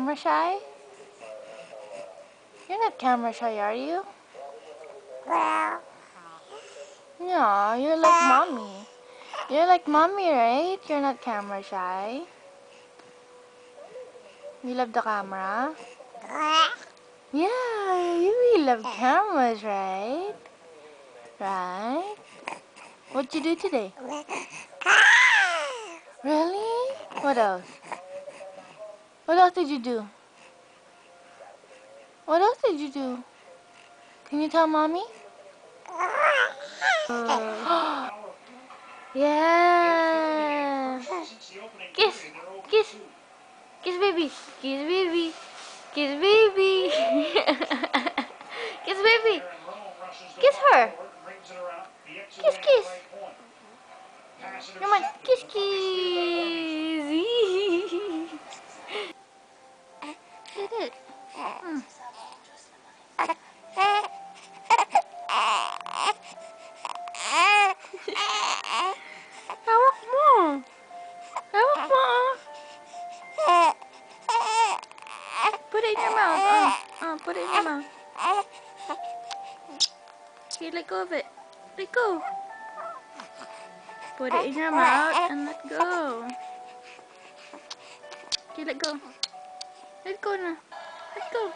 camera shy? You're not camera shy, are you? No, you're like mommy. You're like mommy, right? You're not camera shy. You love the camera? Yeah, you really love cameras, right? Right? What'd you do today? Really? What else? What else did you do? What else did you do? Can you tell mommy? Yeah. Kiss. Kiss. Kiss baby. Kiss baby. Kiss baby. Kiss baby. Kiss her. Kiss kiss. Come on. Kiss kiss. Get it. Mm. Hawak mo. Hawak mo. Put it in your mouth. Put it in your mouth. Okay, let go of it. Let go. Put it in your mouth and let go. Okay, let go. Let go na. Let go.